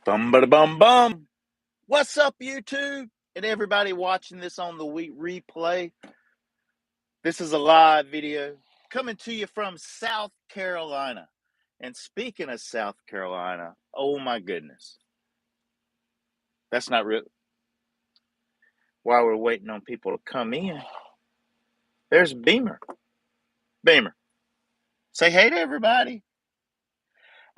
Bum ba bum bum. What's up, YouTube? And everybody watching this on the replay. This is a live video coming to you from South Carolina. And speaking of South Carolina, oh my goodness. That's not real. While we're waiting on people to come in, there's Beamer. Beamer, say hey to everybody.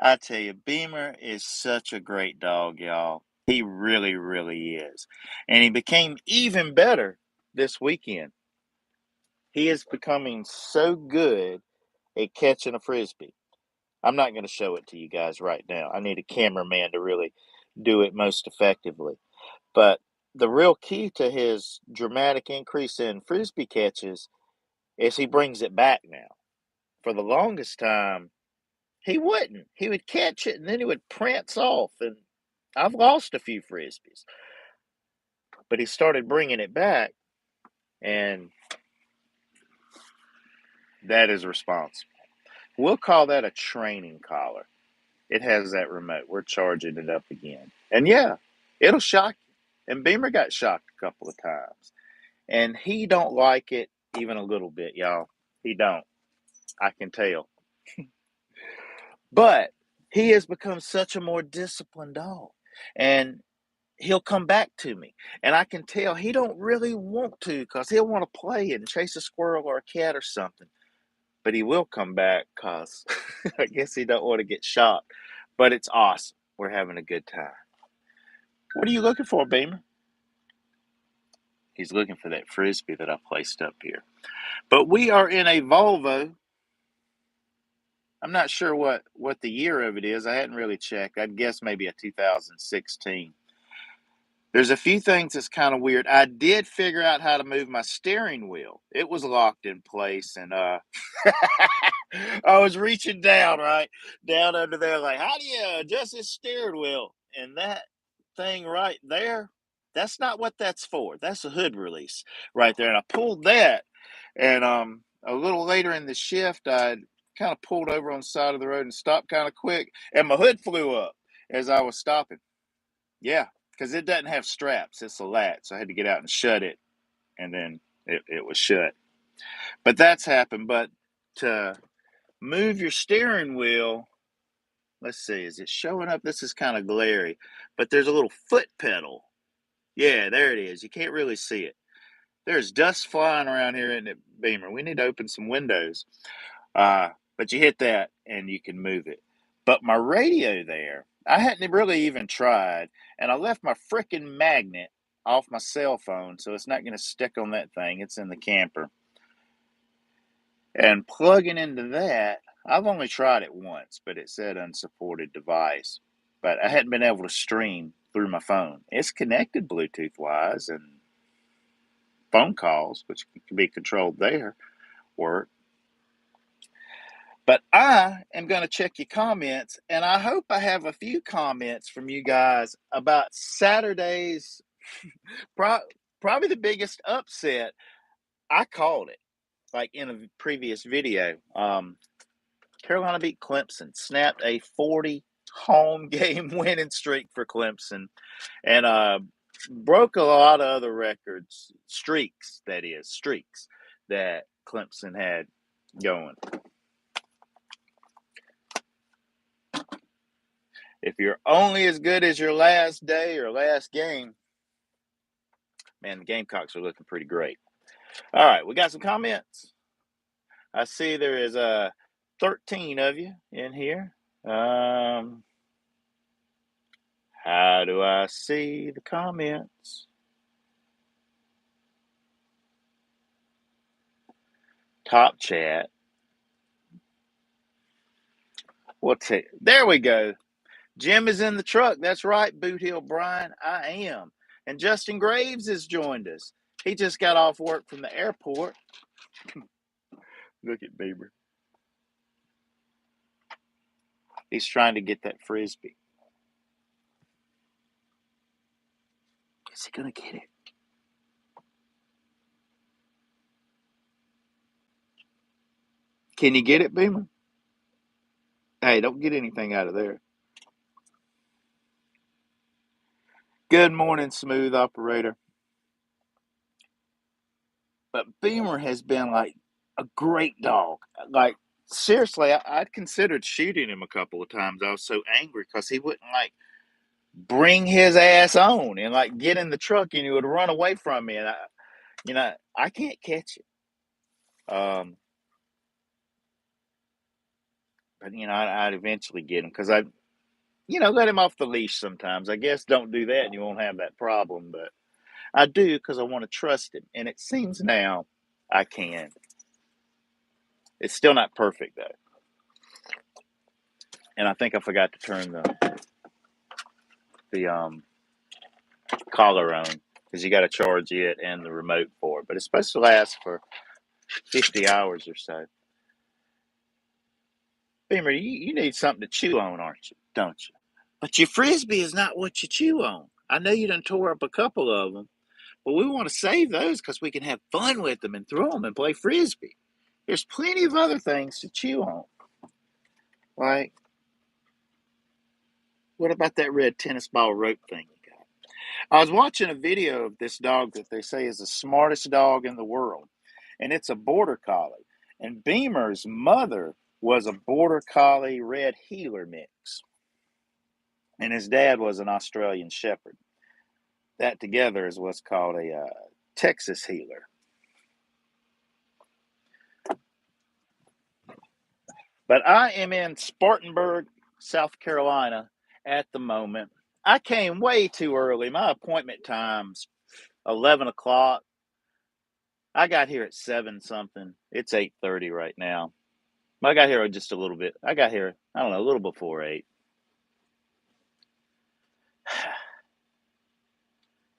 I tell you, Beamer is such a great dog, y'all. He really, really is. And he became even better this weekend. He is becoming so good at catching a Frisbee. I'm not going to show it to you guys right now. I need a cameraman to really do it most effectively. But the real key to his dramatic increase in Frisbee catches is he brings it back now. For the longest time, he wouldn't. He would catch it and then he would prance off. And I've lost a few Frisbees. But he started bringing it back, and that is responsible. We'll call that a training collar. It has that remote. We're charging it up again. And yeah, it'll shock you. And Beamer got shocked a couple of times. And he don't like it even a little bit, y'all. He don't. I can tell. But he has become such a more disciplined dog. And he'll come back to me. And I can tell he don't really want to, because he'll want to play and chase a squirrel or a cat or something. But he will come back because I guess he don't want to get shot. But it's awesome. We're having a good time. What are you looking for, Beamer? He's looking for that Frisbee that I placed up here. But we are in a Volvo. I'm not sure what the year of it is. I hadn't really checked. I'd guess maybe a 2016. There's a few things that's kind of weird. I did figure out how to move my steering wheel. It was locked in place, and I was reaching down, right? Down under there, like, how do you adjust this steering wheel? And that thing right there, that's not what that's for. That's a hood release right there. And I pulled that, and a little later in the shift, I kind of pulled over on the side of the road and stopped kind of quick, and my hood flew up as I was stopping. Yeah. Because it doesn't have straps. It's a latch. So I had to get out and shut it. And then it was shut. But that's happened. But to move your steering wheel, let's see. Is it showing up? This is kind of glary. But there's a little foot pedal. Yeah, there it is. You can't really see it. There's dust flying around here in the Beamer. We need to open some windows. But you hit that and you can move it. But my radio there, I hadn't really even tried, and I left my frickin' magnet off my cell phone, so it's not going to stick on that thing. It's in the camper. And plugging into that, I've only tried it once, but it said unsupported device. But I hadn't been able to stream through my phone. It's connected Bluetooth-wise, and phone calls, which can be controlled there, work. But I am going to check your comments, and I hope I have a few comments from you guys about Saturday's, probably the biggest upset. I called it, like in a previous video. Carolina beat Clemson, snapped a 40 home game winning streak for Clemson, and broke a lot of other records, streaks that Clemson had going. If you're only as good as your last day or last game, man, the Gamecocks are looking pretty great. All right, we got some comments. I see there is 13 of you in here. How do I see the comments? Top chat. There we go. Jim is in the truck. That's right, Boot Hill Brian. I am. And Justin Graves has joined us. He just got off work from the airport. Look at Bieber. He's trying to get that Frisbee. Is he going to get it? Can you get it, Beamer? Hey, don't get anything out of there. Good morning, smooth operator. But Beamer has been like a great dog. Like, seriously, I'd considered shooting him a couple of times. I was so angry because he wouldn't like bring his ass on and like get in the truck and he would run away from me. And I can't catch it. But I'd eventually get him because let him off the leash sometimes. I guess don't do that and you won't have that problem. But I do because I want to trust him. And it seems now I can. It's still not perfect though. And I think I forgot to turn the collar on because you got to charge it and the remote for it. But it's supposed to last for 50 hours or so. Beamer, you need something to chew on, aren't you? Don't you? But your frisbee is not what you chew on. I know you done tore up a couple of them, but we want to save those because we can have fun with them and throw them and play frisbee. There's plenty of other things to chew on. Like, what about that red tennis ball rope thing you got? I was watching a video of this dog that they say is the smartest dog in the world, and it's a border collie. And Beamer's mother was a border collie red heeler mix, and his dad was an Australian shepherd. That together is what's called a Texas heeler. But I am in Spartanburg, South Carolina at the moment. I came way too early. My appointment time's 11 o'clock. I got here at 7 something. It's 8:30 right now. I got here just a little bit. I got here, I don't know, a little before 8.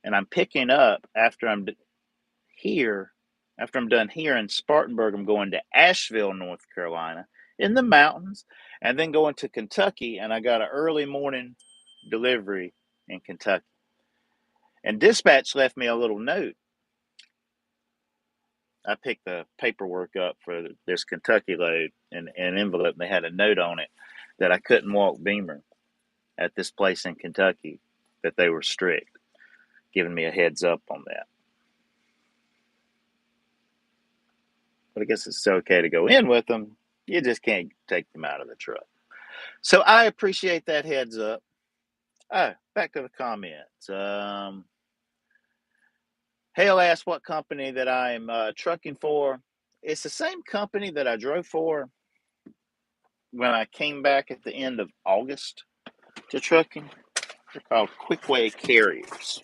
And I'm picking up after I'm here. After I'm done here in Spartanburg, I'm going to Asheville, North Carolina, in the mountains, and then going to Kentucky. And I got an early morning delivery in Kentucky. And dispatch left me a little note. I picked the paperwork up for this Kentucky load in an envelope, and they had a note on it that I couldn't walk Beamer at this place in Kentucky, that they were strict, giving me a heads up on that. But I guess it's okay to go in with them. You just can't take them out of the truck. So I appreciate that heads up. Oh, back to the comments. Hale asked what company that I'm trucking for. It's the same company that I drove for when I came back at the end of August to trucking. They're called Quickway Carriers.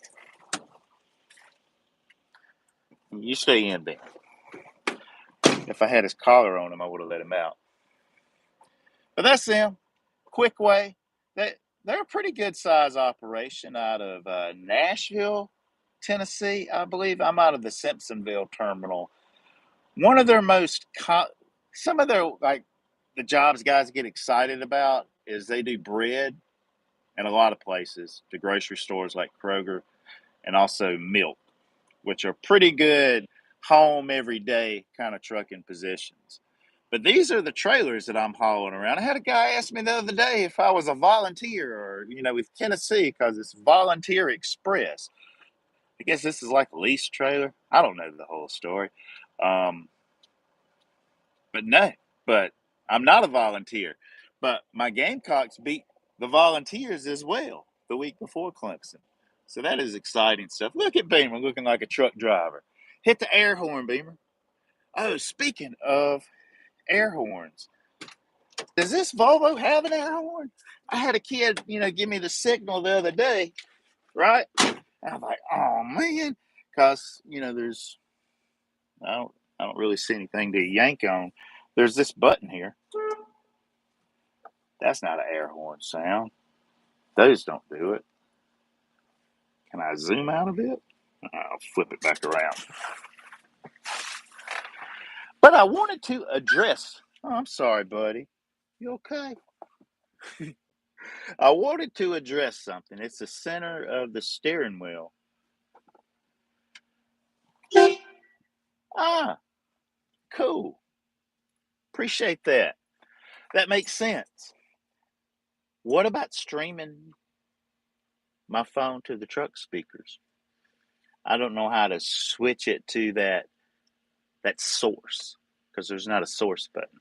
You stay in there. If I had his collar on him, I would have let him out. But that's them. Quickway. They're a pretty good size operation out of Nashville, Tennessee, I believe. I'm out of the Simpsonville terminal. One of their some of their, like, the jobs guys get excited about is they do bread in a lot of places, the grocery stores like Kroger, and also milk, which are pretty good home every day kind of trucking positions. But these are the trailers that I'm hauling around. I had a guy ask me the other day if I was a volunteer or, with Tennessee, because it's Volunteer Express. I guess this is like a lease trailer. I don't know the whole story. Um, but no, but I'm not a volunteer. But my Gamecocks beat the Volunteers as well the week before Clemson. So that is exciting stuff. Look at Beamer looking like a truck driver. Hit the air horn, Beamer. Oh, speaking of air horns, does this Volvo have an air horn? I had a kid, give me the signal the other day, right? And I'm like, oh man, because there's I don't really see anything to yank on. There's this button here. That's not an air horn sound. Those don't do it. Can I zoom out a bit? I'll flip it back around. But I wanted to address. Oh, I'm sorry, buddy. You okay? I wanted to address something. It's the center of the steering wheel. Ah, cool. Appreciate that. That makes sense. What about streaming my phone to the truck speakers. I don't know how to switch it to that source because there's not a source button.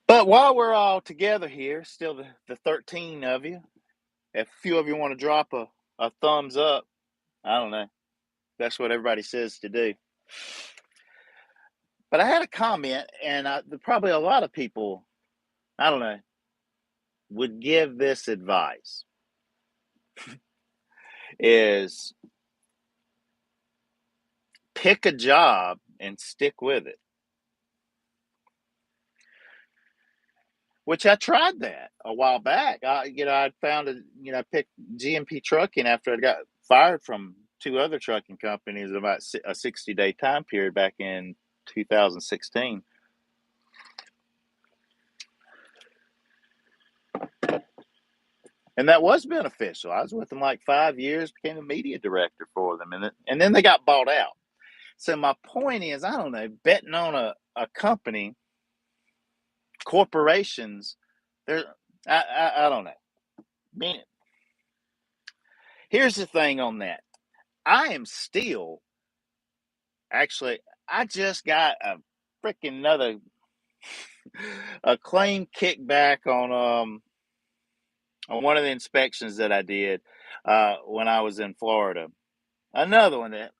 But while we're all together here, still the 13 of you, if a few of you want to drop a thumbs up, I don't know. That's what everybody says to do. But I had a comment, and probably a lot of people, I don't know, would give this advice is pick a job and stick with it. Which I tried that a while back. I found I picked GMP Truckin after I got fired from 2 other trucking companies about a 60-day time period back in 2016. And that was beneficial. I was with them like 5 years, became a media director for them, and then they got bought out. So my point is, I don't know, betting on a company, corporations, I don't know. Here's the thing on that. I am still actually. I just got a freaking another a claim kickback on one of the inspections that I did when I was in Florida. Another one that,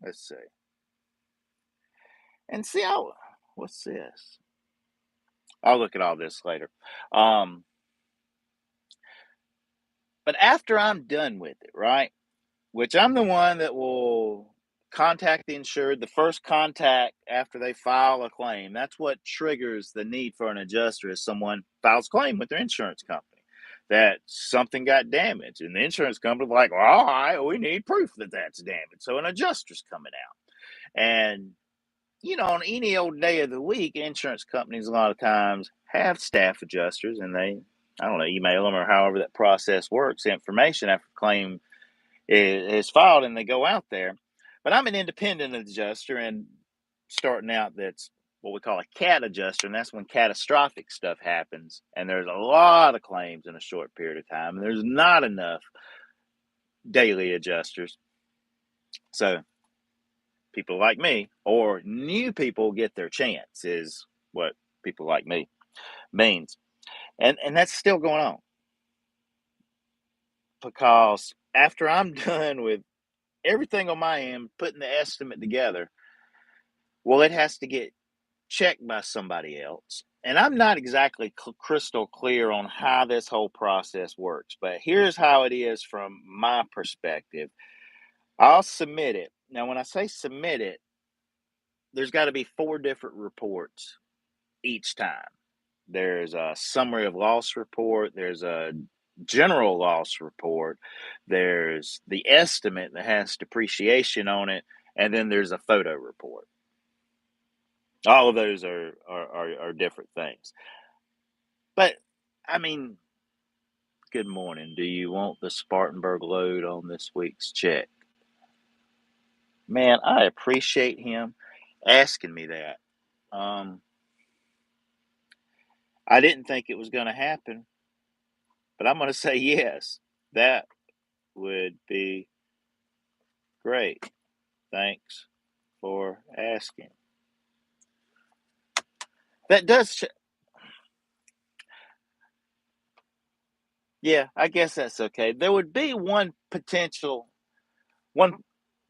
let's see, and see how, what's this? I'll look at all this later. But after I'm done with it, right? Which I'm the one that will contact the insured, the first contact after they file a claim. That's what triggers the need for an adjuster is someone files claim with their insurance company that something got damaged. And the insurance company's like, well, all right, we need proof that that's damaged. So an adjuster's coming out. And, on any old day of the week, insurance companies a lot of times have staff adjusters and they, I don't know, email them or however that process works, information after claim is filed and they go out there. But I'm an independent adjuster and starting out, that's what we call a cat adjuster. And that's when catastrophic stuff happens. And there's a lot of claims in a short period of time. And there's not enough daily adjusters. So people like me or new people get their chance is what people like me means. And that's still going on. Because after I'm done with everything on my end, putting the estimate together, well, it has to get checked by somebody else. And I'm not exactly crystal clear on how this whole process works, but here's how it is from my perspective. I'll submit it. Now, when I say submit it, there's got to be 4 different reports each time. There's a summary of loss report, there's a general loss report, there's the estimate that has depreciation on it, and then there's a photo report. All of those are different things. But, I mean, good morning. Do you want the Spartanburg load on this week's check? Man, I appreciate him asking me that. I didn't think it was going to happen, but I'm going to say yes. That would be great. Thanks for asking. That does. Yeah, I guess that's okay. There would be one potential, one,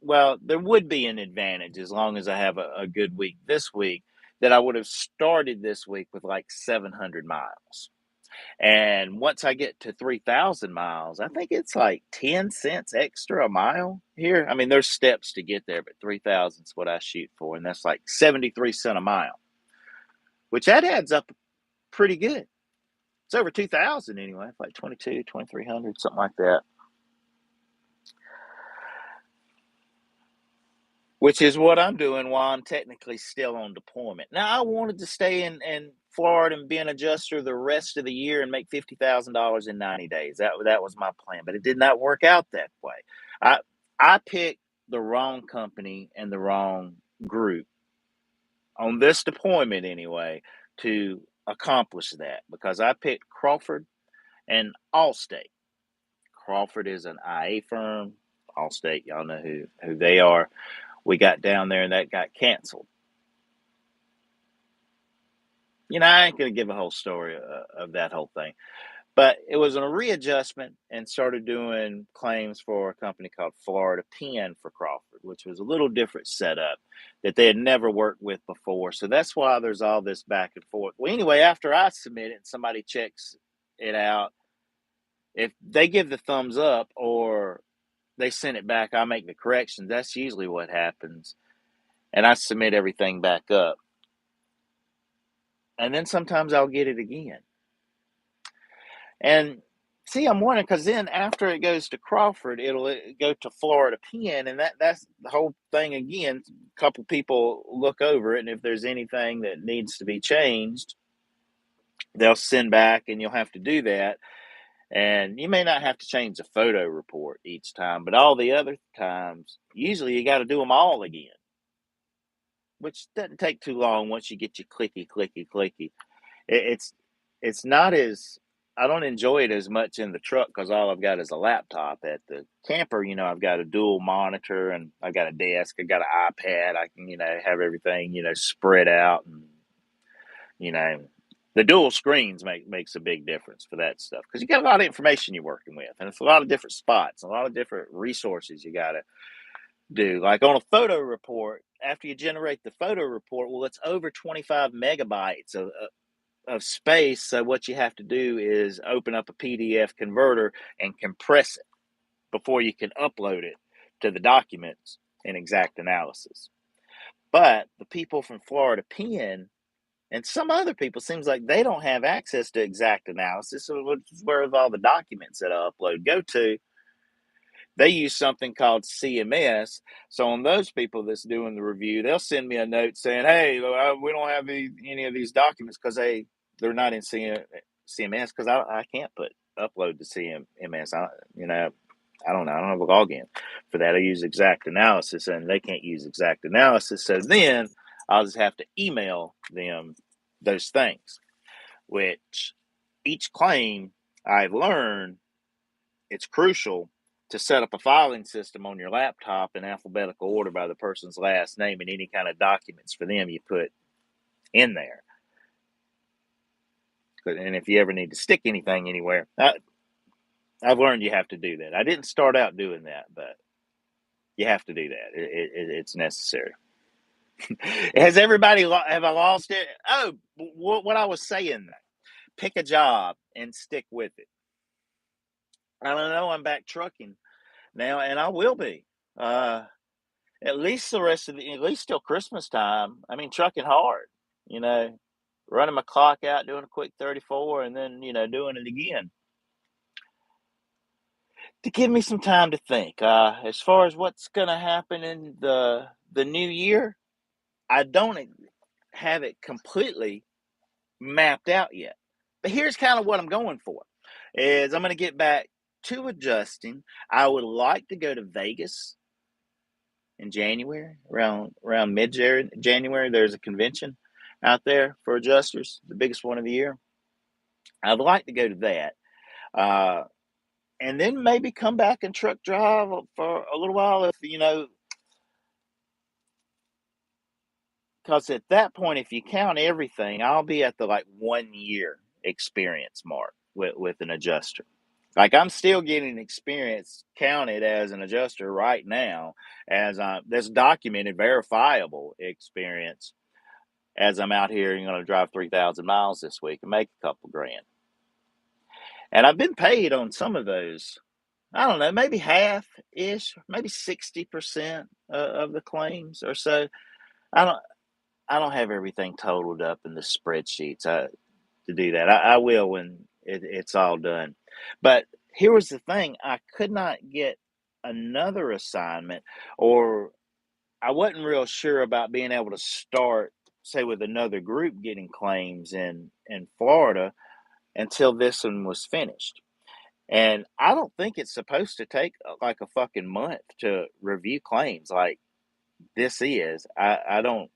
well, there would be an advantage as long as I have a good week this week that I would have started this week with like 700 miles. And once I get to 3,000 miles, I think it's like 10 cents extra a mile here. I mean, there's steps to get there, but 3,000 is what I shoot for. And that's like 73 cents a mile, which that adds up pretty good. It's over 2,000 anyway, like 2,300, something like that. Which is what I'm doing while I'm technically still on deployment. Now, I wanted to stay in Florida and be an adjuster the rest of the year and make $50,000 in 90 days. That was my plan, but it did not work out that way. I picked the wrong company and the wrong group on this deployment anyway to accomplish that because I picked Crawford and Allstate. Crawford is an IA firm. Allstate, y'all know who they are. We got down there and that got canceled. I ain't going to give a whole story of that whole thing. But it was a readjustment and started doing claims for a company called Florida Pen for Crawford, which was a little different setup that they had never worked with before. So that's why there's all this back and forth. Well, anyway, after I submit it and somebody checks it out, if they give the thumbs up or they send it back, I make the corrections. That's usually what happens. And I submit everything back up. And then sometimes I'll get it again. And see, I'm wondering because then after it goes to Crawford, it'll go to Florida Pen, and that's the whole thing again. A couple people look over it, and if there's anything that needs to be changed, they'll send back, and you'll have to do that. And you may not have to change the photo report each time, but all the other times, usually you got to do them all again, which doesn't take too long once you get your clicky, clicky, clicky. It's not as I don't enjoy it as much in the truck because all I've got is a laptop. At the camper, I've got a dual monitor and I've got a desk. I've got an iPad. I can, have everything, spread out, and the dual screens makes a big difference for that stuff because you got a lot of information you're working with, and it's a lot of different spots, a lot of different resources you got to do. Like on a photo report, after you generate the photo report, well, it's over 25 megabytes of space. So what you have to do is open up a PDF converter and compress it before you can upload it to the documents in exact analysis. But the people from Florida Pen and some other people seems like they don't have access to exact analysis, which is where all the documents that I upload go to. They use something called CMS. So on those people that's doing the review, they'll send me a note saying, "Hey, we don't have any of these documents because they're not in CMS because I can't upload to CMS. I don't know. I don't have a login for that. I use exact analysis, and they can't use exact analysis. So then I'll just have to email them those things, which each claim I've learned it's crucial to set up a filing system on your laptop in alphabetical order by the person's last name and any kind of documents for them you put in there. And if you ever need to stick anything anywhere, I've learned you have to do that. I didn't start out doing that, but you have to do that. It's necessary. Have I lost it? Oh, what I was saying, pick a job and stick with it. I don't know. I'm back trucking now, and I will be. At least at least till Christmas time. I mean, trucking hard, you know, running my clock out, doing a quick 34, and then, doing it again to give me some time to think. As far as what's going to happen in the new year, I don't have it completely mapped out yet. But here's kind of what I'm going for is I'm going to get back to adjusting. I would like to go to Vegas in January, around mid January. There's a convention out there for adjusters, the biggest one of the year. I'd like to go to that, and then maybe come back and truck drive for a little while, if because at that point, if you count everything, I'll be at the 1 year experience mark with an adjuster. Like I'm still getting experience counted as an adjuster right now, as this documented, verifiable experience as I'm out here and going to drive 3,000 miles this week and make a couple grand. And I've been paid on some of those. I don't know, maybe half ish, maybe 60% of the claims or so. I don't, I don't have everything totaled up in the spreadsheets to do that. I will when it's all done. But here was the thing: I could not get another assignment, or I wasn't real sure about being able to start, say, with another group getting claims in Florida until this one was finished. And I don't think it's supposed to take like a fucking month to review claims like this is. I don't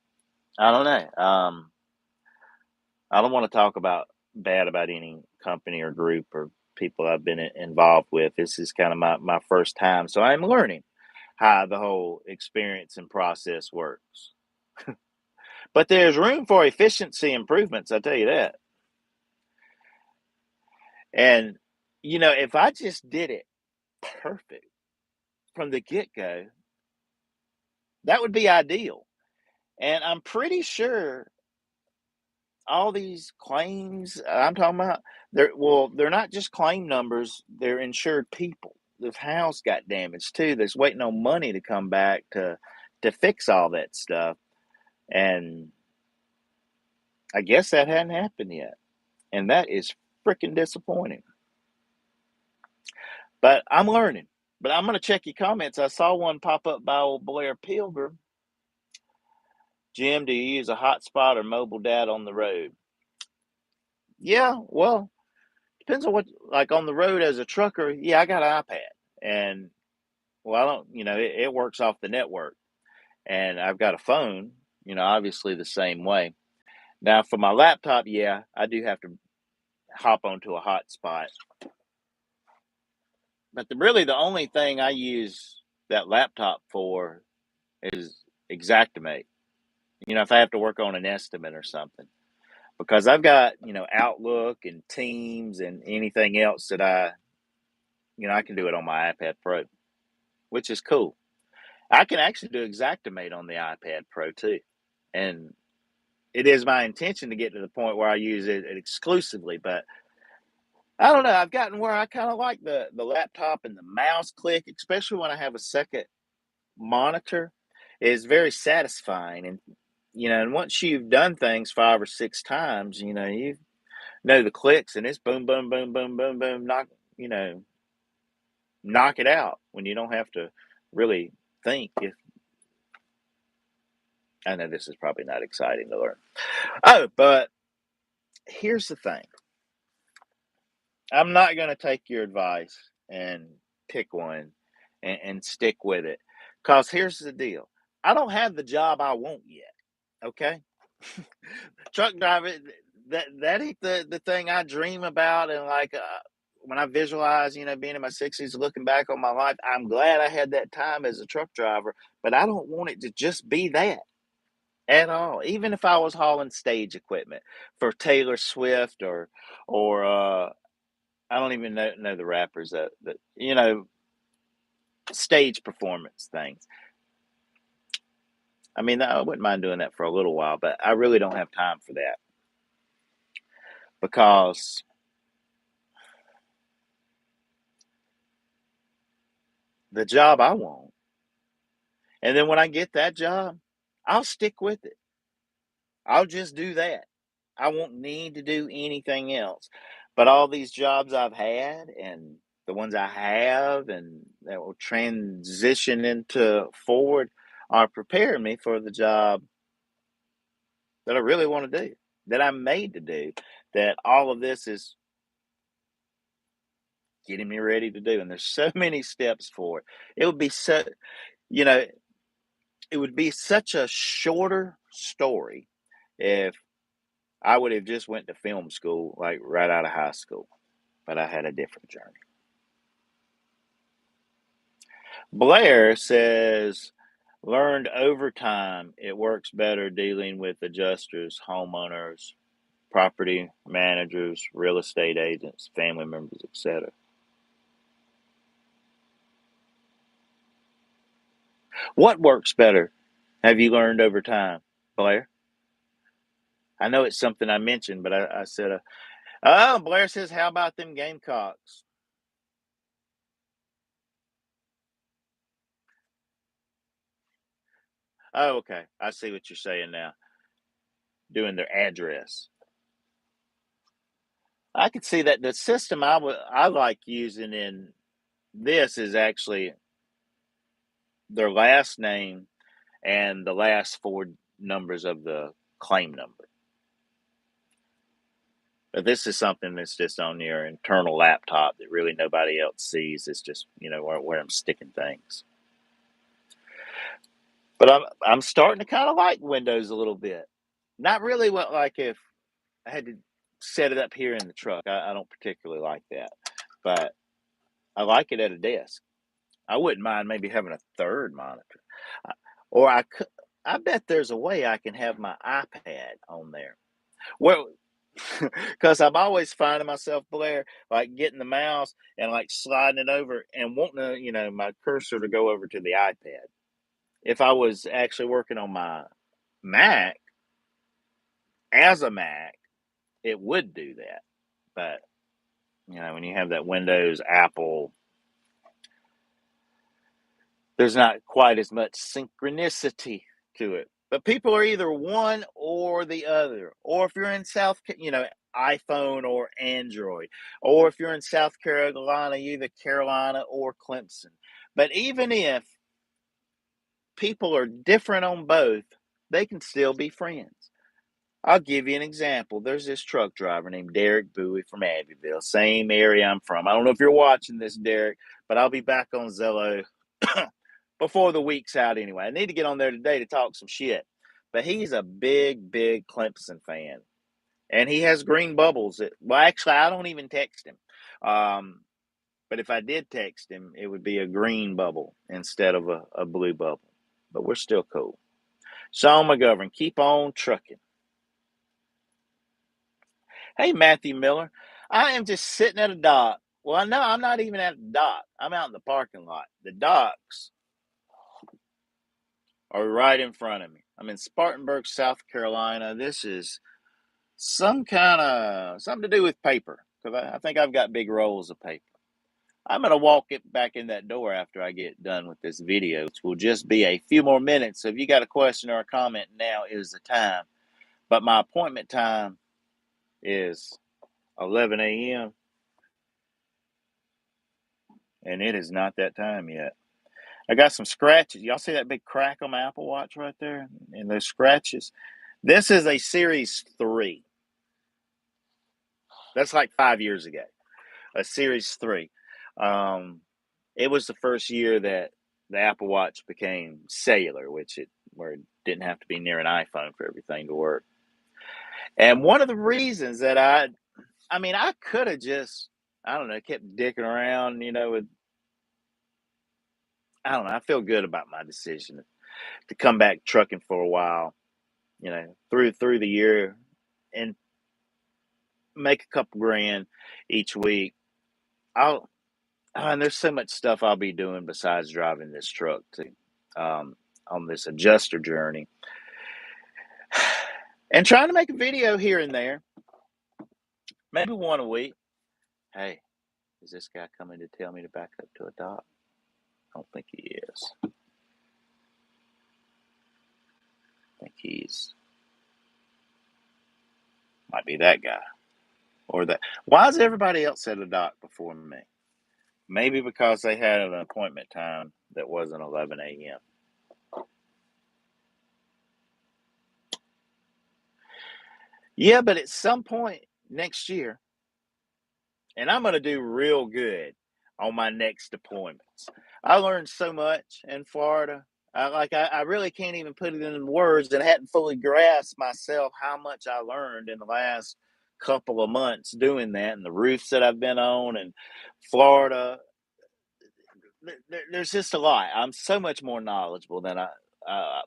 know. I don't want to talk about bad about any company or group or people I've been involved with. This is kind of my first time, so I'm learning how the whole experience and process works. But there's room for efficiency improvements, I tell you that. And if I just did it perfect from the get go, that would be ideal. And I'm pretty sure all these claims I'm talking about, they're not just claim numbers, they're insured people. The house got damaged too. That's waiting on money to come back to fix all that stuff. And I guess that hadn't happened yet. And that is freaking disappointing. But I'm learning. But I'm gonna check your comments. I saw one pop up by old Blair Pilgrim. Jim, do you use a hotspot or mobile data on the road? Yeah, well, depends on what, like on the road as a trucker. Yeah, I got an iPad, and well, I don't, it works off the network, and I've got a phone, obviously the same way. Now for my laptop, yeah, I do have to hop onto a hotspot, but really the only thing I use that laptop for is Exactimate. If I have to work on an estimate or something, because I've got Outlook and Teams and anything else that I can do it on my iPad Pro, which is cool. I can actually do Exactimate on the iPad Pro too, and it is my intention to get to the point where I use it exclusively. But I don't know. I've gotten where I kind of like the laptop and the mouse click, especially when I have a second monitor. Is very satisfying, and and once you've done things 5 or 6 times, you know the clicks, and it's boom, boom, boom, boom, boom, boom, knock it out when you don't have to really think. If I know this is probably not exciting to learn. Oh, but here's the thing. I'm not going to take your advice and pick one and stick with it. Because here's the deal. I don't have the job I want yet. Okay. Truck driver, that ain't the thing I dream about. And like, when I visualize, being in my 60s, looking back on my life, I'm glad I had that time as a truck driver, but I don't want it to just be that at all. Even if I was hauling stage equipment for Taylor Swift or I don't even know the rappers that stage performance things. I mean, I wouldn't mind doing that for a little while, but I really don't have time for that because the job I want, and then when I get that job, I'll stick with it. I'll just do that. I won't need to do anything else. But all these jobs I've had and the ones I have and that will transition into forward are preparing me for the job that I really want to do, that I'm made to do, that all of this is getting me ready to do. And there's so many steps for it. It would be you know, it would be such a shorter story if I would have just went to film school, like right out of high school, but I had a different journey. Blair says, learned over time it works better dealing with adjusters, homeowners, property managers, real estate agents, family members, etc. What works better? Have you learned over time, Blair? I know it's something I mentioned, but I said, oh, Blair says, how about them Gamecocks? Oh, okay. I see what you're saying now. Doing their address. I could see that the system I like using in this is actually their last name and the last four numbers of the claim number. But this is something that's just on your internal laptop that really nobody else sees. It's just where I'm sticking things. But I'm starting to kind of like Windows a little bit. Not really what like if I had to set it up here in the truck. I don't particularly like that, but I like it at a desk. I wouldn't mind maybe having a third monitor, Uh, or I could. I bet there's a way I can have my iPad on there. Well, because I'm always finding myself, Blair, like getting the mouse and like sliding it over and wanting to, my cursor to go over to the iPad. If I was actually working on my Mac as a Mac, it would do that. But, when you have that Windows, Apple, there's not quite as much synchronicity to it. But people are either one or the other. Or if you're in iPhone or Android. Or if you're in South Carolina, either Carolina or Clemson. But even if people are different on both, they can still be friends. I'll give you an example. There's this truck driver named Derek Bowie from Abbeville, same area I'm from. I don't know if you're watching this, Derek, but I'll be back on Zillow before the week's out anyway. I need to get on there today to talk some shit. But he's a big, big Clemson fan. And he has green bubbles. Well, actually, I don't even text him. But if I did text him, it would be a green bubble instead of a blue bubble. But we're still cool. Sean McGovern, keep on trucking. Hey, Mathew Miller. I am just sitting at a dock. Well, no, I'm not even at a dock. I'm out in the parking lot. The docks are right in front of me. I'm in Spartanburg, South Carolina. This is something to do with paper, because I think I've got big rolls of paper. I'm going to walk it back in that door after I get done with this video, which will just be a few more minutes. So if you got a question or a comment, now is the time. But my appointment time is 11 a.m. and it is not that time yet. I got some scratches. Y'all see that big crack on my Apple Watch right there? And those scratches? This is a Series 3. That's like 5 years ago. A Series 3. It was the first year that the Apple Watch became cellular, where it didn't have to be near an iPhone for everything to work. And one of the reasons that I could have just, I don't know, kept dicking around, I don't know. I feel good about my decision to come back trucking for a while, through the year and make a couple grand each week. And there's so much stuff I'll be doing besides driving this truck on this adjuster journey, and trying to make a video here and there, maybe one a week. Hey, is this guy coming to tell me to back up to a dock? I don't think he is. I think might be that guy or that. Why is everybody else at a dock before me? Maybe because they had an appointment time that wasn't 11 a.m. Yeah, but at some point next year, and I'm going to do real good on my next deployments. I learned so much in Florida. I really can't even put it in words, and I hadn't fully grasped myself how much I learned in the last couple of months doing that, and the roofs that I've been on, and Florida. There's just a lot. I'm so much more knowledgeable than I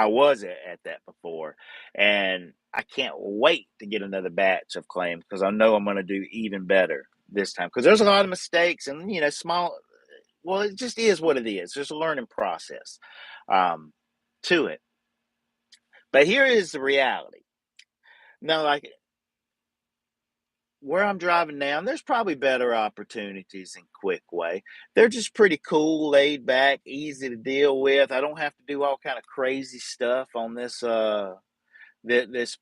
was at that before, and I can't wait to get another batch of claims because I know I'm going to do even better this time. Because there's a lot of mistakes and small. Well, it just is what it is. There's a learning process to it. But here is the reality. Now, like where I'm driving now, there's probably better opportunities in Quickway. They're just pretty cool, laid back, easy to deal with. I don't have to do all kind of crazy stuff on this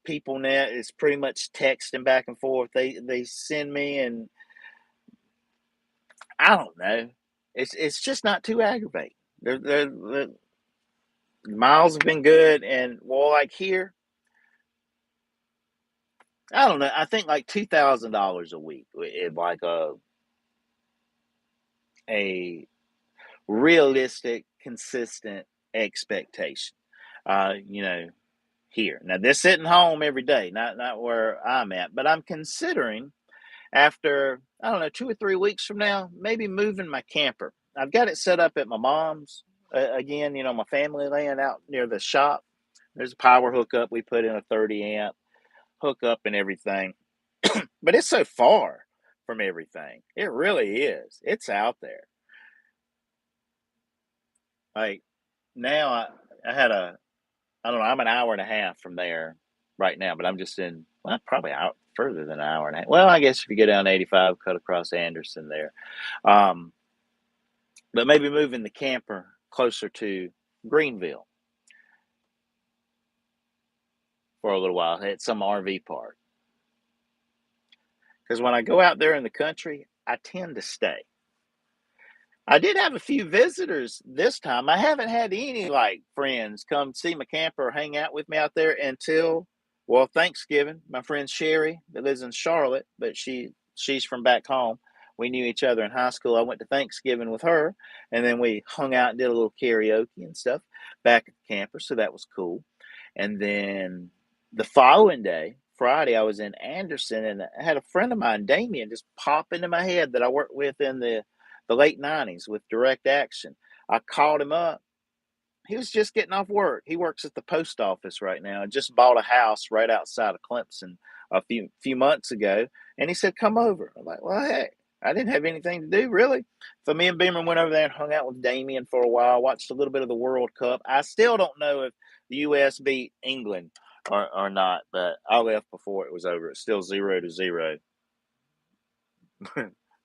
people net. Is pretty much texting back and forth. They send me, and I don't know. It's just not too aggravating. The miles have been good, and well, like here, I don't know. I think like $2,000 a week is like a realistic, consistent expectation. Uh, you know, here. Now, this isn't home every day, not where I'm at, but I'm considering after, I don't know, 2 or 3 weeks from now, maybe moving my camper. I've got it set up at my mom's. Again, my family land out near the shop. There's a power hookup. We put in a 30 amp hookup and everything. But it's so far from everything. It really is. It's out there. Like now, I had I don't know, I'm an hour and a half from there right now, but I'm just probably out further than an hour and a half. Well, I guess if you go down 85, cut across Anderson there. Um, but maybe moving the camper closer to Greenville for a little while at some RV park. Because when I go out there in the country, I tend to stay. I did have a few visitors this time. I haven't had any friends come see my camper or hang out with me out there until, well, Thanksgiving. My friend Sherry that lives in Charlotte, but she's from back home. We knew each other in high school. I went to Thanksgiving with her, and then we hung out and did a little karaoke and stuff back at the camper, so that was cool. And then the following day, Friday, I was in Anderson, and I had a friend of mine, Damien, just pop into my head that I worked with in the late 90s with Direct Action. I called him up. He was just getting off work. He works at the post office right now. Just bought a house right outside of Clemson a few months ago. And he said, come over. I'm like, well, heck, I didn't have anything to do, really. So me and Beamer went over there and hung out with Damien for a while, watched a little bit of the World Cup. I still don't know if the U.S. beat England or not, but I left before it was over. It's still 0-0.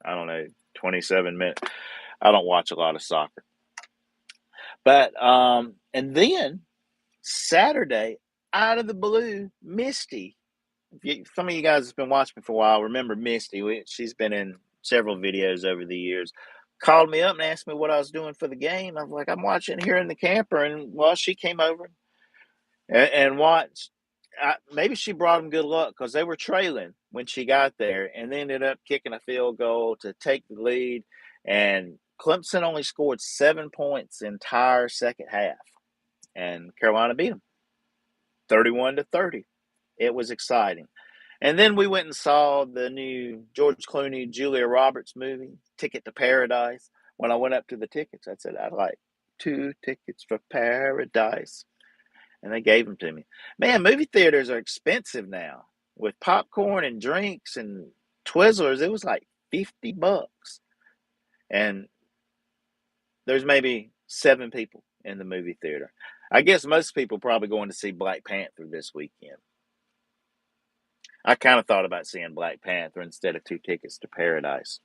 I don't know, 27 minutes. I don't watch a lot of soccer. But, and then Saturday, out of the blue, Misty. Some of you guys have been watching me for a while. Remember Misty? She's been in several videos over the years. Called me up and asked me what I was doing for the game. I was like, I'm watching here in the camper. And, well, she came over and watched. Maybe she brought them good luck because they were trailing when she got there and they ended up kicking a field goal to take the lead. And Clemson only scored 7 points the entire second half, and Carolina beat them 31-30. It was exciting. And then we went and saw the new George Clooney, Julia Roberts movie, Ticket to Paradise. When I went up to the tickets, I said, I'd like 2 tickets for paradise. And they gave them to me. Man, movie theaters are expensive now. With popcorn and drinks and Twizzlers, it was like $50. And there's maybe 7 people in the movie theater. I guess most people probably going to see Black Panther this weekend. I kind of thought about seeing Black Panther instead of 2 tickets to Paradise.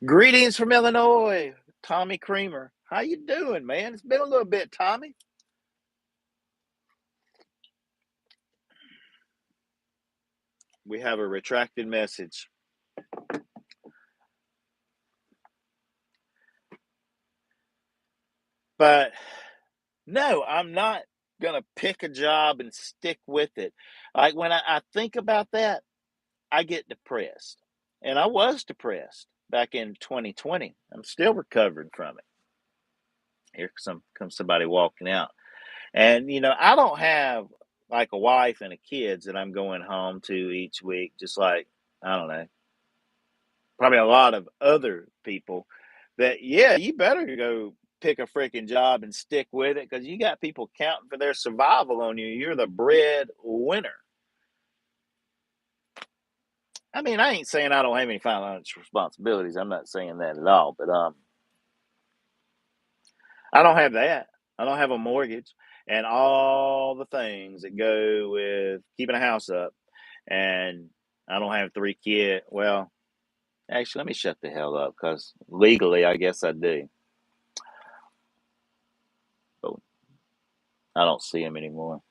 Greetings from Illinois, Tommy Creamer. How you doing, man? It's been a little bit, Tommy. We have a retracted message. But no, I'm not going to pick a job and stick with it. Like when I think about that, I get depressed. And I was depressed back in 2020. I'm still recovering from it. Here comes somebody walking out. And, I don't have like a wife and a kids that I'm going home to each week, just like, I don't know, probably a lot of other people that, yeah, you better go pick a freaking job and stick with it because you got people counting for their survival on you. You're the breadwinner. I mean, I ain't saying I don't have any financial responsibilities. I'm not saying that at all, but I don't have that. I don't have a mortgage and all the things that go with keeping a house up. And I don't have 3 kids. Well, actually, let me shut the hell up because legally, I guess I do. But I don't see them anymore.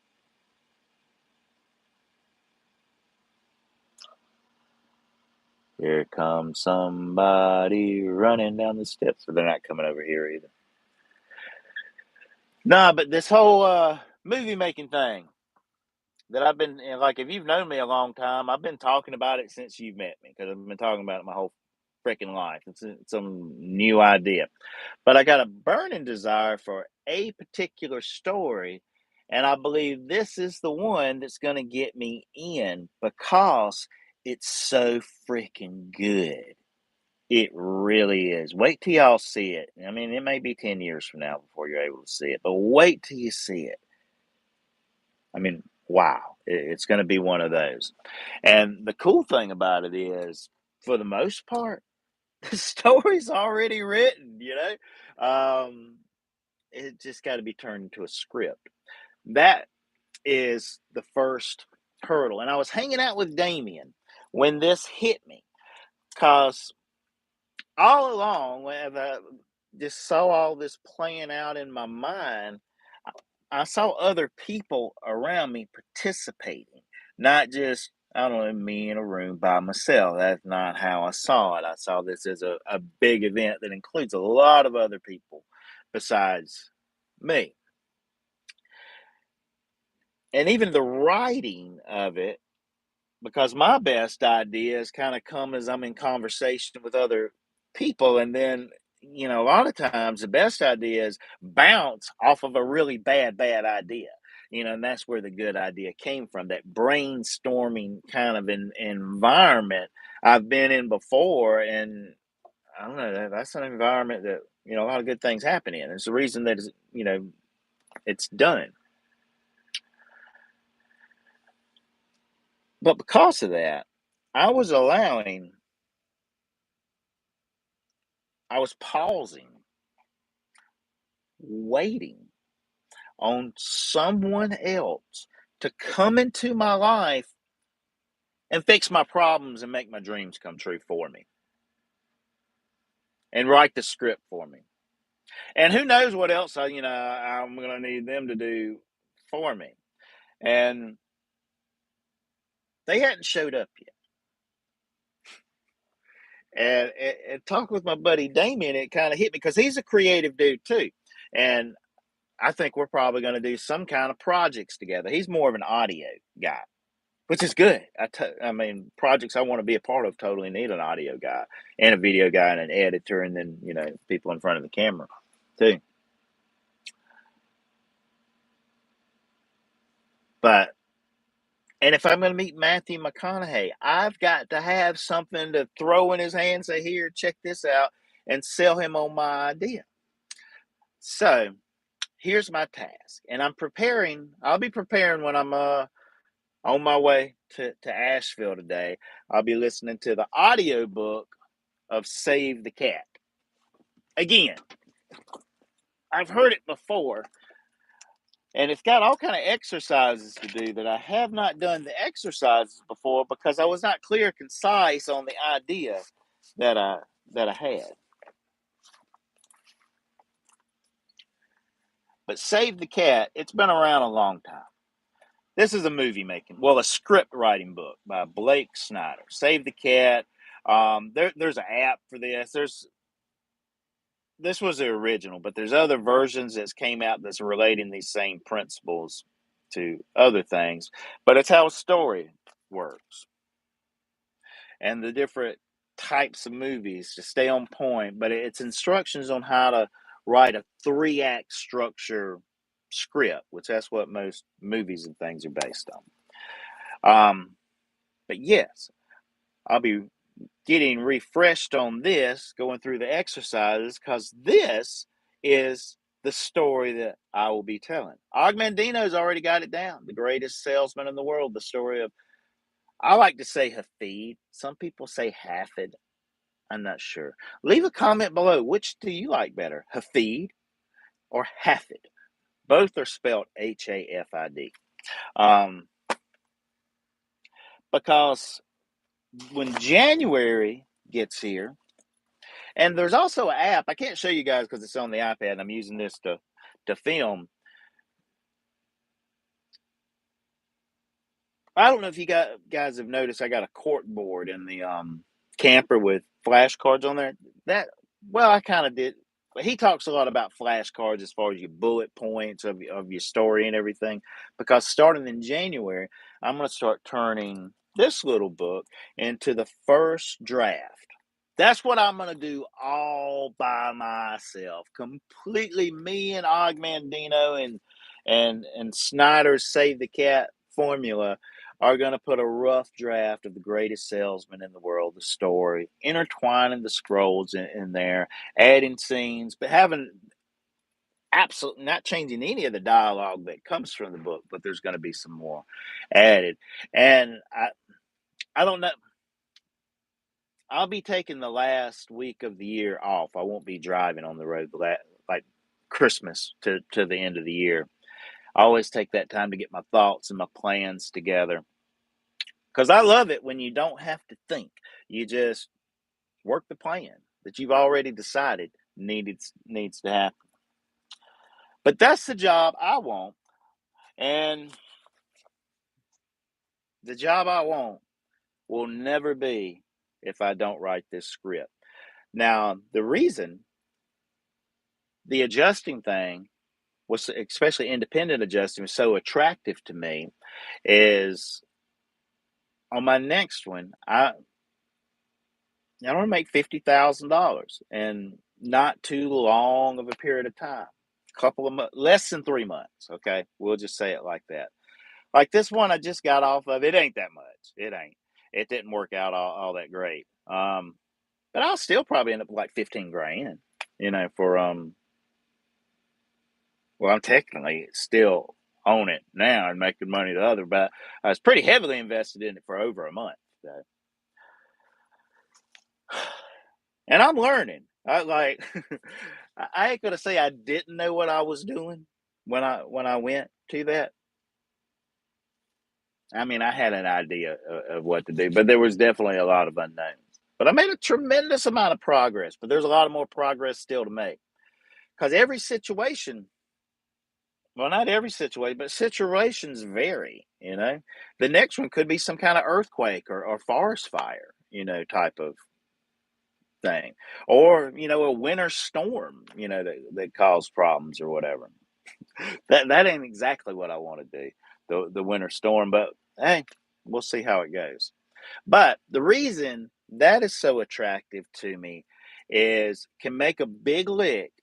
Here comes somebody running down the steps, but they're not coming over here either. Nah, but this whole movie making thing that I've been like, if you've known me a long time, I've been talking about it since you've met me because I've been talking about it my whole freaking life. It's some new idea, but I got a burning desire for a particular story, And I believe this is the one that's going to get me in because it's so freaking good. It really is. Wait till y'all see it. I mean, it may be 10 years from now before you're able to see it, but wait till you see it. I mean, wow, it's going to be one of those. And the cool thing about it is, for the most part, the story's already written, it just got to be turned into a script. That is the first hurdle. And I was hanging out with Damien when this hit me because all along, when I just saw all this playing out in my mind, I saw other people around me participating, not just, I don't know, me in a room by myself. That's not how I saw it. I saw this as a big event that includes a lot of other people besides me. And even the writing of it, because my best ideas kind of come as I'm in conversation with other people. And then, a lot of times the best ideas bounce off of a really bad idea. And that's where the good idea came from, that brainstorming kind of environment I've been in before. And I don't know, that's an environment that, a lot of good things happen in. It's the reason that, it's done. But because of that, I was allowing I was pausing, waiting on someone else to come into my life and fix my problems and make my dreams come true for me and write the script for me. And who knows what else I'm going to need them to do for me. And they hadn't showed up yet. And talk with my buddy Damien, it kind of hit me because he's a creative dude too. And I think we're probably going to do some kind of projects together. He's more of an audio guy, which is good. I mean, projects I want to be a part of totally need an audio guy and a video guy and an editor, and then, people in front of the camera too. But, and if I'm going to meet Mathew McConaughey, I've got to have something to throw in his hand, say, here, check this out, and sell him on my idea. So here's my task. And I'll be preparing when I'm on my way to Asheville today. I'll be listening to the audio book of Save the Cat. Again, I've heard it before, and it's got all kind of exercises to do that I have not done the exercises before because I was not clear, concise on the idea that I had. But Save the Cat, it's been around a long time. This is a script writing book by Blake Snyder. Save the Cat. There's an app for this. This was the original, but there's other versions that's came out that's relating these same principles to other things. But it's how a story works and the different types of movies to stay on point. But it's instructions on how to write a 3-act structure script, which that's what most movies and things are based on. But yes, I'll be getting refreshed on this, going through the exercises, because this is the story that I will be telling. Ogmandino's already got it down. The greatest salesman in the world. The story of, I like to say Hafid. Some people say Hafid. I'm not sure. Leave a comment below. Which do you like better, Hafid or Hafid? Both are spelled Hafid. Because when January gets here, and there's also an app. I can't show you guys because it's on the iPad, and I'm using this to film. I don't know if you guys have noticed, I got a cork board in the camper with flashcards on there. I kind of did. But he talks a lot about flashcards as far as your bullet points of your story and everything. Because starting in January, I'm going to start turning this little book into the first draft. That's what I'm going to do all by myself, completely me and Ogmandino and Snyder's Save the Cat formula are going to put a rough draft of the greatest salesman in the world, the story, intertwining the scrolls in there, adding scenes, but having absolutely not changing any of the dialogue that comes from the book, but there's going to be some more added. And I don't know. I'll be taking the last week of the year off. I won't be driving on the road like Christmas to the end of the year. I always take that time to get my thoughts and my plans together because I love it when you don't have to think. You just work the plan that you've already decided needs to happen. But that's the job I want, and the job I want will never be if I don't write this script. Now, the reason the adjusting thing was, especially independent adjusting, was so attractive to me is on my next one, I want to make $50,000 in not too long of a period of time. Couple of months, less than 3 months. Okay, we'll just say it like that. Like this one I just got off of, it ain't that much. It ain't. It didn't work out all that great. But I'll still probably end up with like 15 grand. For well, I'm technically still on it now and making money the other, but I was pretty heavily invested in it for over a month. So. And I'm learning. I ain't gonna say I didn't know what I was doing when I went to that. I mean, I had an idea of what to do, but there was definitely a lot of unknowns. But I made a tremendous amount of progress, but there's a lot of more progress still to make. Because every situation, well, not every situation, but situations vary, The next one could be some kind of earthquake or forest fire, type of thing. Or, a winter storm, that caused problems or whatever. That ain't exactly what I want to do, the winter storm, but hey, we'll see how it goes. But the reason that is so attractive to me is can make a big lick.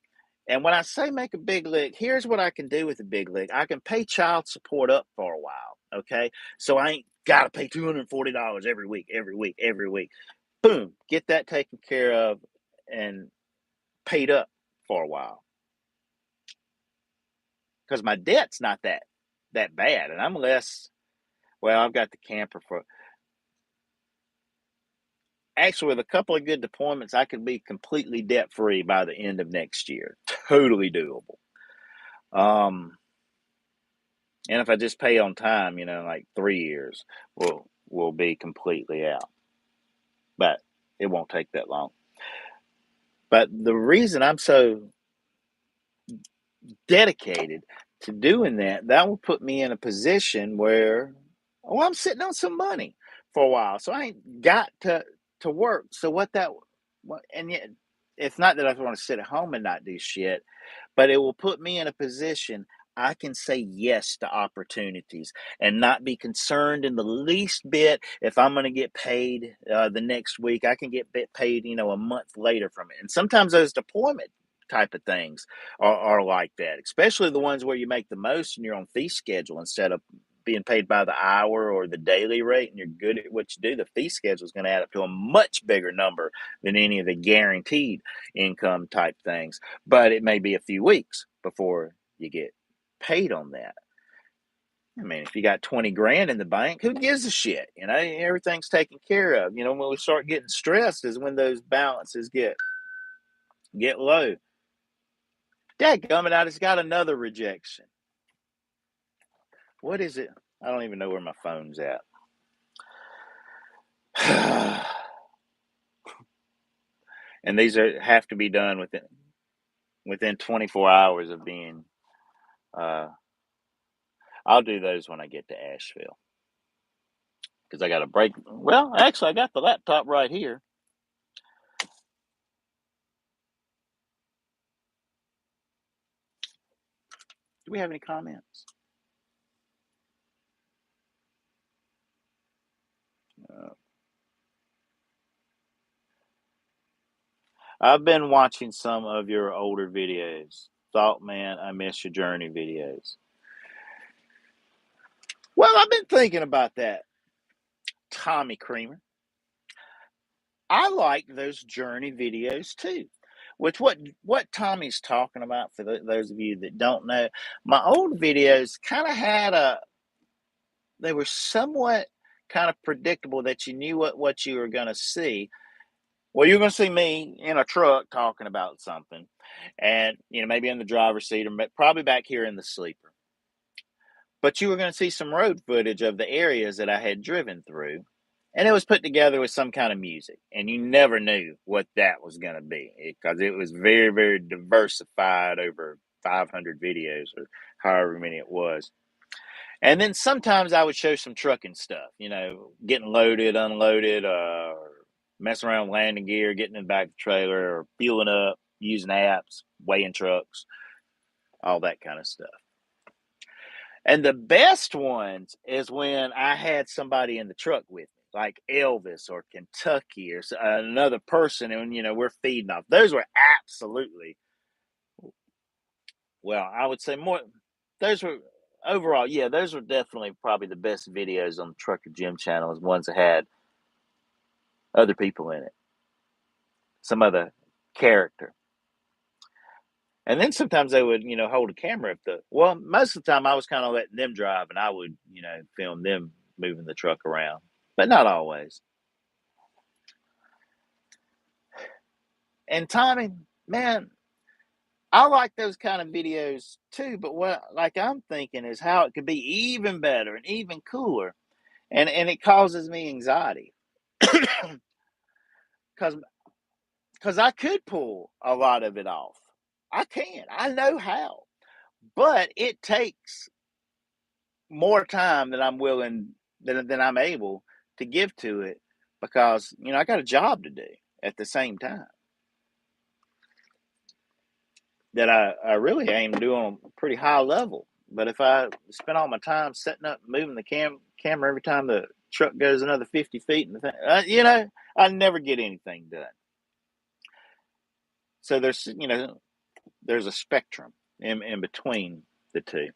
And when I say make a big lick, here's what I can do with a big lick. I can pay child support up for a while. Okay. So I ain't got to pay $240 every week, every week, every week. Boom, get that taken care of and paid up for a while. Because my debt's not that bad. And I'm less, well, I've got the camper for actually, with a couple of good deployments, I could be completely debt free by the end of next year. Totally doable. Um, and if I just pay on time, like 3 years, we'll be completely out. But it won't take that long. But the reason I'm so dedicated to doing that will put me in a position where, I'm sitting on some money for a while, so I ain't got to work. So and yet, it's not that I want to sit at home and not do shit, but it will put me in a position I can say yes to opportunities and not be concerned in the least bit if I'm going to get paid the next week. I can get paid, a month later from it. And sometimes those deployment type of things are like that, especially the ones where you make the most and you're on fee schedule instead of being paid by the hour or the daily rate, and you're good at what you do. The fee schedule is going to add up to a much bigger number than any of the guaranteed income type things. But it may be a few weeks before you get paid on that. I mean, if you got 20 grand in the bank, who gives a shit? Everything's taken care of. When we start getting stressed is when those balances get low. Dadgummit, I just got another rejection. What is it? I don't even know where my phone's at. And these have to be done within 24 hours of being. I'll do those when I get to Asheville because I got a break. Well, actually, I got the laptop right here. Do we have any comments? I've been watching some of your older videos. Thought, man, I miss your journey videos. Well, I've been thinking about that, Tommy Creamer. I like those journey videos too. Which what Tommy's talking about for those of you that don't know, my old videos kind of had they were somewhat kind of predictable that you knew what you were going to see. Well, you're going to see me in a truck talking about something, and maybe in the driver's seat, or probably back here in the sleeper. But you were going to see some road footage of the areas that I had driven through, and it was put together with some kind of music, and you never knew what that was going to be because it was very, very diversified over 500 videos or however many it was. And then sometimes I would show some trucking stuff, getting loaded, unloaded, or messing around with landing gear, getting in the back of the trailer, or fueling up, using apps, weighing trucks, all that kind of stuff. And the best ones is when I had somebody in the truck with me, like Elvis or Kentucky or another person, and we're feeding off. Those were absolutely, well, I would say more. Those were overall, yeah, those were definitely probably the best videos on the Truckerjim channel. Is ones that had other people in it, some other character. And then sometimes they would, hold a camera up well, most of the time I was kind of letting them drive and I would, film them moving the truck around, but not always. And timing, man, I like those kind of videos too, but what like I'm thinking is how it could be even better and even cooler. And it causes me anxiety. Cause I could pull a lot of it off. I can. I know how. But it takes more time than I'm willing than I'm able to give to it because I got a job to do at the same time that I really aim to do on a pretty high level. But if I spend all my time setting up, moving the camera every time the truck goes another 50 feet, and the thing, I never get anything done. So there's a spectrum in between the two.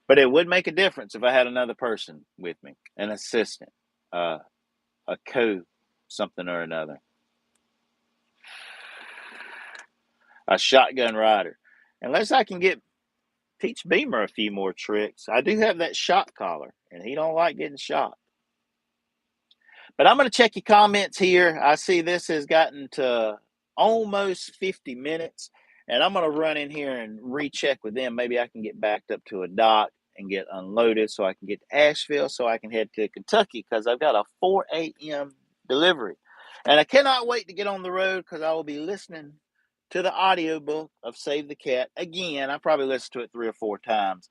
But it would make a difference if I had another person with me, an assistant, a something or another, a shotgun rider. Unless I can teach Beamer a few more tricks. I do have that shot collar, and he don't like getting shot. But I'm going to check your comments here. I see this has gotten to almost 50 minutes, and I'm going to run in here and recheck with them. Maybe I can get backed up to a dock and get unloaded so I can get to Asheville so I can head to Kentucky because I've got a 4 a.m. delivery. And I cannot wait to get on the road because I will be listening to the audiobook of Save the Cat. Again, I probably listened to it 3 or 4 times.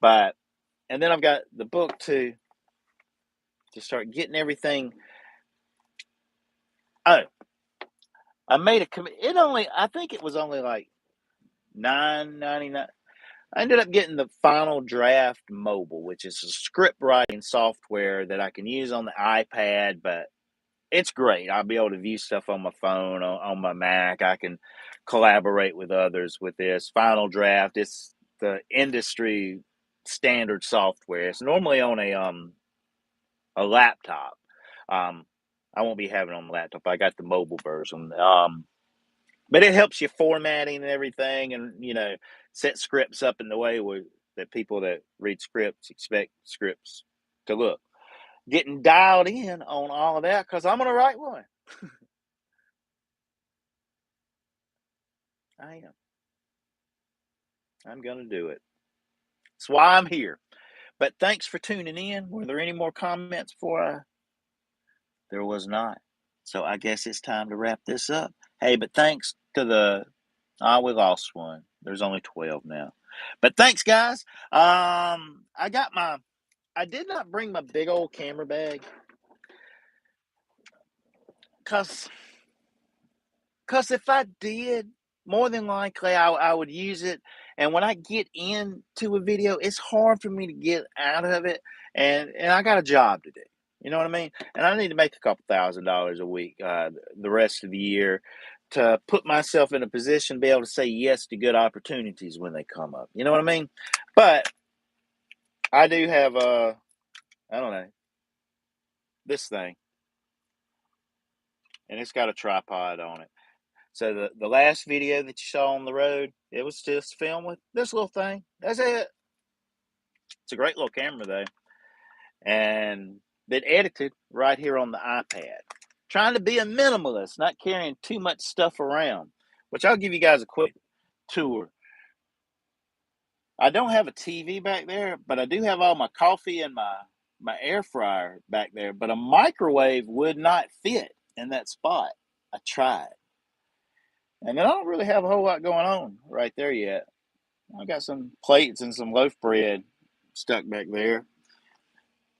And then I've got the book to start getting everything. Oh, I made a I think it was only like $9.99. I ended up getting the Final Draft Mobile, which is a script writing software that I can use on the iPad, but it's great. I'll be able to view stuff on my phone, on my Mac. I can collaborate with others with this. Final Draft, it's the industry standard software. It's normally on a laptop. I won't be having it on the laptop. I got the mobile version. But it helps you formatting and everything, and set scripts up in the way that people that read scripts expect scripts to look. Getting dialed in on all of that because I'm gonna write one. I am. I'm gonna do it. That's why I'm here. But thanks for tuning in. Were there any more comments before There was not. So I guess it's time to wrap this up. Hey, but thanks to we lost one. There's only 12 now. But thanks, guys. I did not bring my big old camera bag because if I did, more than likely I would use it. And when I get into a video, it's hard for me to get out of it. And I got a job to do. You know what I mean? And I need to make a couple $1,000s a week the rest of the year to put myself in a position to be able to say yes to good opportunities when they come up. You know what I mean? But I do have I don't know, this thing, and it's got a tripod on it. So the last video that you saw on the road, it was just filmed with this little thing. That's it. It's a great little camera though, and been edited right here on the iPad. Trying to be a minimalist, not carrying too much stuff around, which I'll give you guys a quick tour. I don't have a TV back there, but I do have all my coffee and my air fryer back there, but a microwave would not fit in that spot. I tried. And then I don't really have a whole lot going on right there yet. I've got some plates and some loaf bread stuck back there.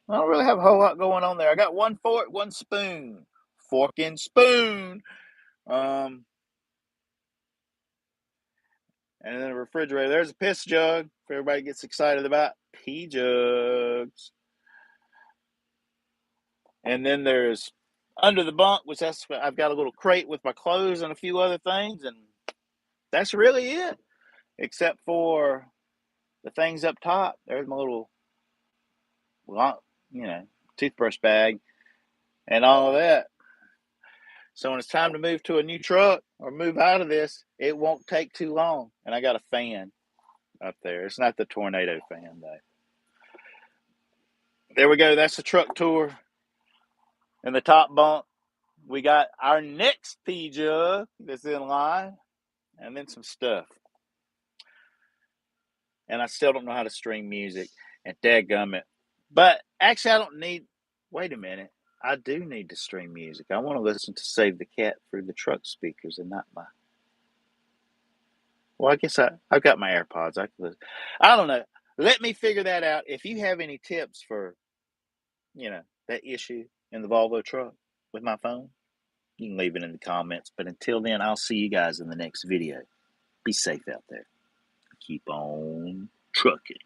I don't really have a whole lot going on there. I got one fork, one spoon. Fork and spoon. And then a refrigerator. There's a piss jug if everybody gets excited about pee jugs. And then there's under the bunk, which I've got a little crate with my clothes and a few other things, and that's really it. Except for the things up top. There's my little, toothbrush bag and all of that. So when it's time to move to a new truck or move out of this, it won't take too long. And I got a fan up there. It's not the tornado fan, though. There we go. That's the truck tour. In the top bunk, we got our next pee jug that's in line, and then some stuff. And I still don't know how to stream music, and dadgummit. But actually, I don't need. Wait a minute. I do need to stream music. I want to listen to Save the Cat through the truck speakers and not my. Well, I guess I've got my AirPods. I don't know. Let me figure that out. If you have any tips for, that issue in the Volvo truck with my phone, you can leave it in the comments. But until then, I'll see you guys in the next video. Be safe out there. Keep on trucking.